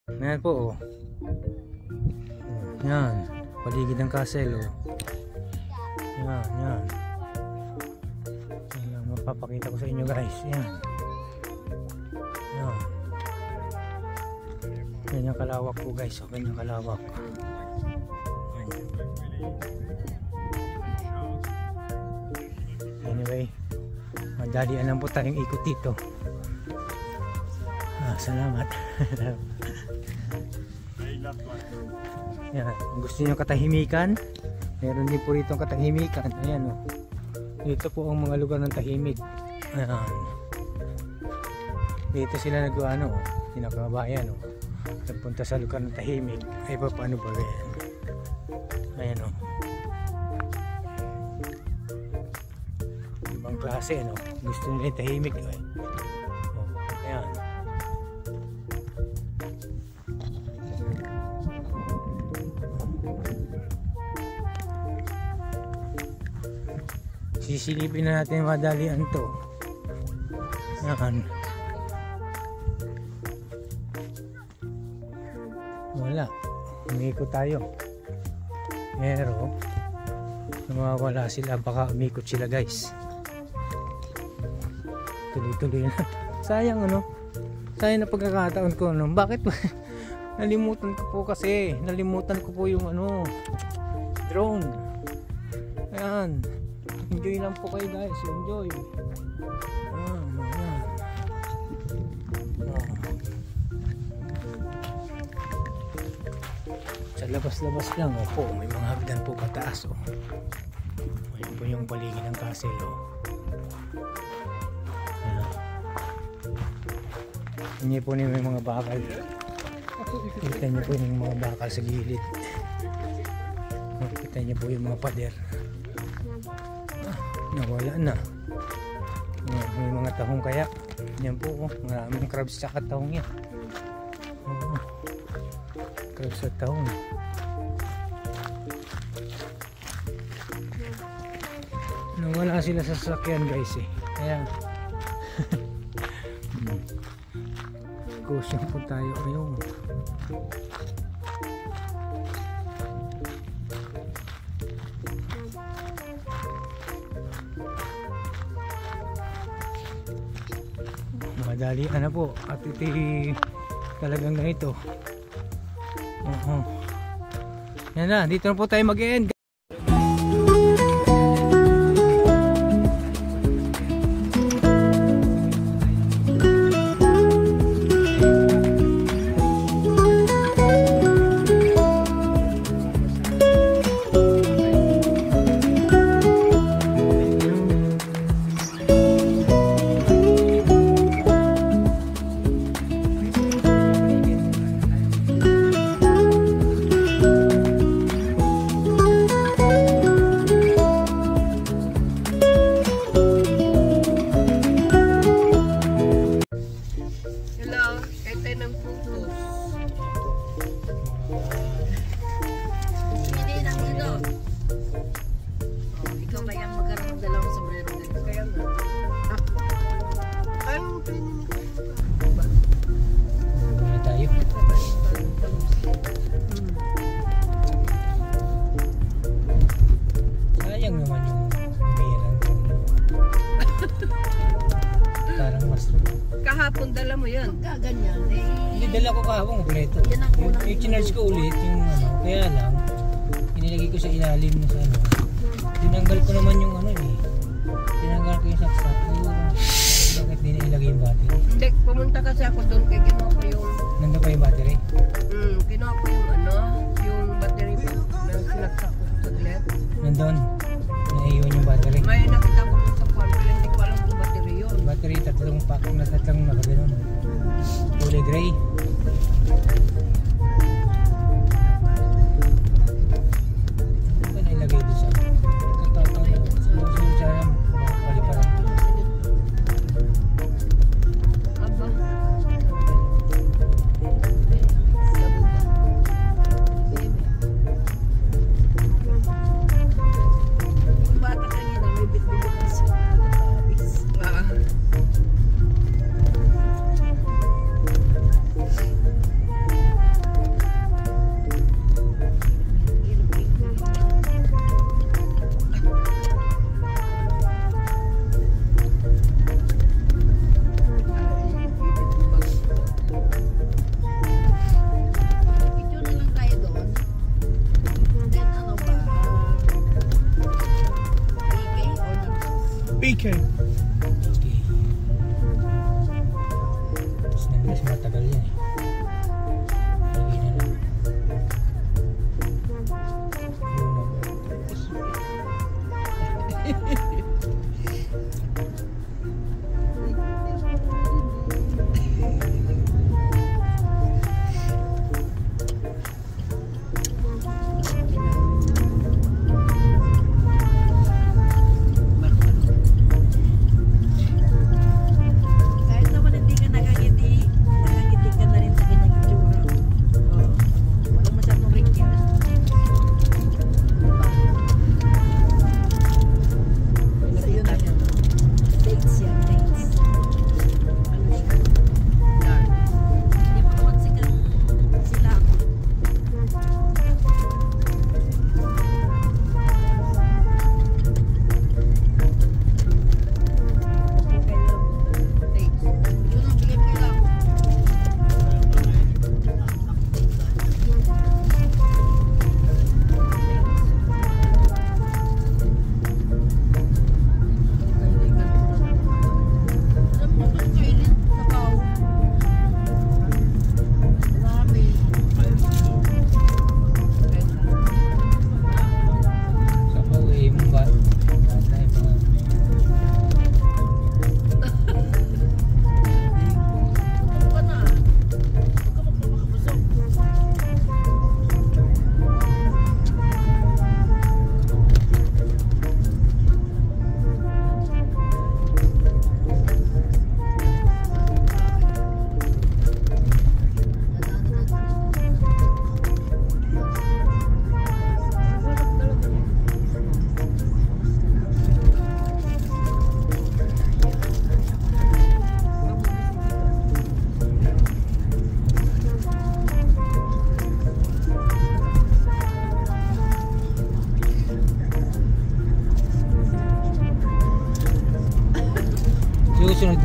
Ayan po, oh. Yan, paligid ng castle, oh. Yan, yan. Yan lang mapapakita ko sa inyo, guys. Yan. Yan. Ganyan kalawak po, guys. O, ganyan kalawak. Yan. Anyway, madalian lang po tayong ikot dito. Salamat. Yan. Gusto nyo katahimikan? Meron din po rito ang katahimikan. Ayan, oh. Dito po ang mga lugar ng tahimik. Ayan. Dito sila nag-ano, oh. Pinakabayan, oh. Nagpunta sa lugar ng tahimik. Ay pa, paano ba yan? Ayan, oh. Ibang klase, no? Gusto nila yung tahimik, eh. Oh. Ayan. Sisilipin na natin madalian to. Yan. Wala. Umikot tayo. Pero nawawala sila. Baka umikot sila, guys. Tuloy-tuloy na. Sayang, ano? Sayang na pagkakataon ko, ano? Bakit? Nalimutan ko po kasi. Nalimutan ko po yung ano, drone. Ayan. Enjoy lang po kayo, guys. Enjoy. Ayan. Sa labas-labas lang, po, may mga hagdan po pataas, oh. Ayan po yung paligid ng castle, oh. Ayan. Hindi po may mga bakal. Kita niyo po yung mga bakal sa gilid. Kita niyo po yung mga pader. Nawala na. May mga tahong kaya. Yan po, oh. Maraming crabs sa tahong yan. Oh. Crabs sa tahong. Nawala sila sa sasakyan, guys, eh. Kaya caution po tayo ngayon. Madalian na po at iti talagang ganito. Yan na, dito na po tayo mag-end. Kahapon dala mo yun. Ganyan. Hindi, dala ko kahapon kompleto. Yung chinarge ko ulit yung ano, kaya lang inilagay ko sa ilalim na sa ano. Tinanggal ko naman yung ano eh. Tinanggal ko yung saksak. Bakit di na ilagay yung battery? Hindi, pumunta kasi ako doon kaya kinuha ko yung... Nandun pa yung battery? Kinuha ko yung ano, yung battery na sinaksak ko sa saglit. Nandun? Naiiwan yung battery? May nakita ko sa kwan, pero hindi ko alam kung battery yun. Battery, tatlong pack na tatlong nakaganon. Kulay gray. Ano ba nailagay doon sa kataw-taw na sinusaram paliparan? Aba. Yung bata kanina may bit-bit kasi tabis.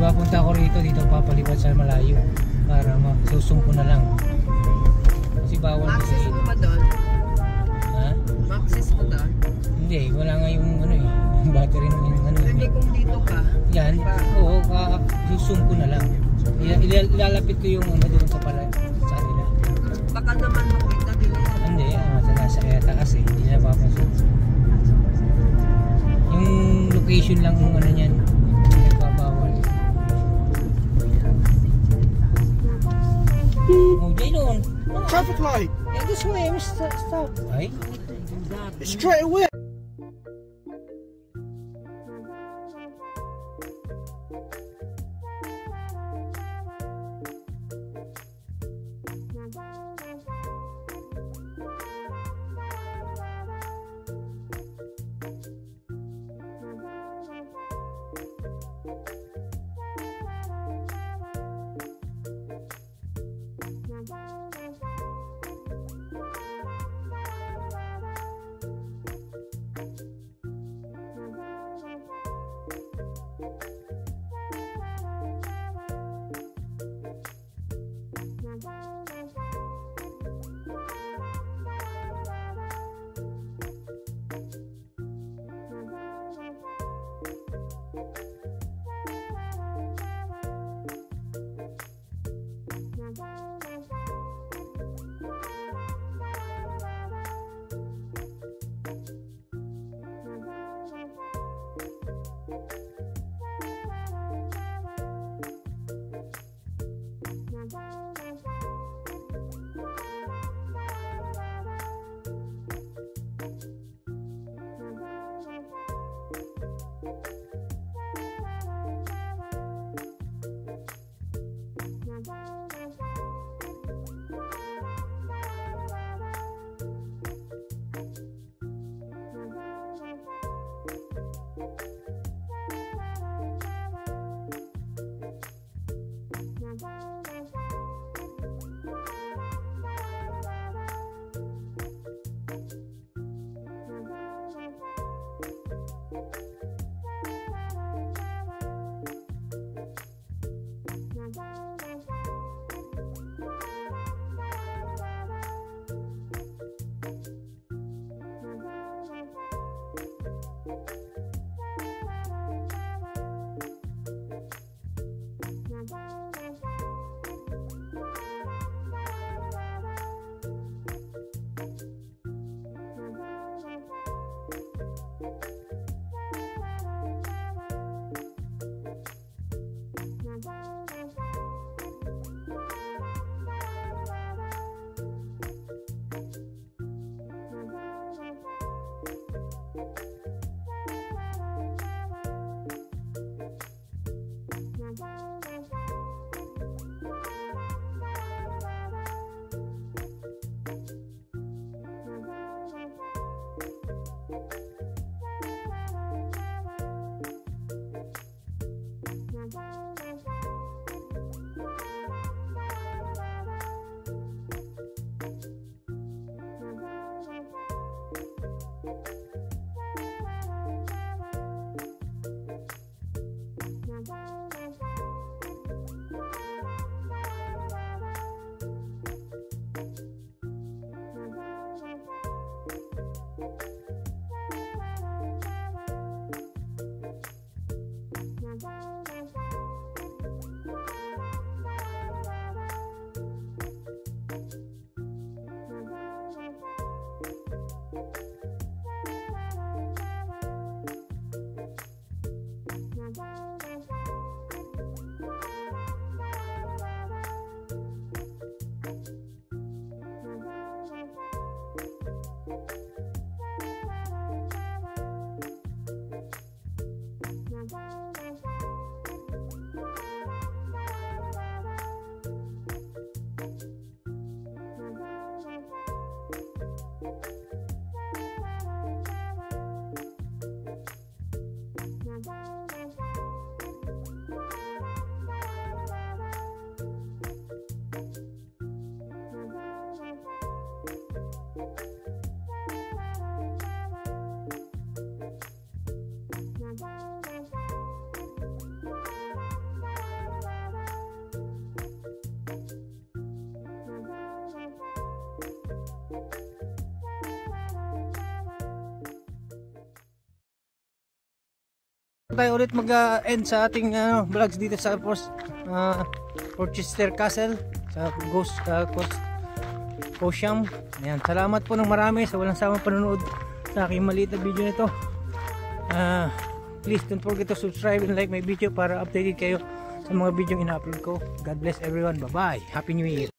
Diba punta ako rito, dito papalipad sa malayo para masusumpo na lang. Kasi bawal Access kasi. mo ba doon? Ha? Access mo doon? Hindi, wala nga yung ano eh, yung battery ng ano. Hindi kung dito ka. Yan, oo, susumpo na lang. Ilalapit ko yung ano doon sa sa kanila. Baka naman makita nila yan. Hindi, nasa kaya taas eh, hindi na papansin. Yung location lang ng ano niyan, nagpapawal. Oh, Jaylon! Traffic light. Yeah, this way, stop. Ay? Straight away. tayo ulit mag-end sa ating vlogs dito sa Portchester Castle sa Ghost Coast Ocean. Ayan, salamat po ng marami sa walang samang panonood sa aking maliit na video nito. Please don't forget to subscribe and like my video para updated kayo sa mga video ina-upload ko. God bless everyone. Bye bye. Happy New Year.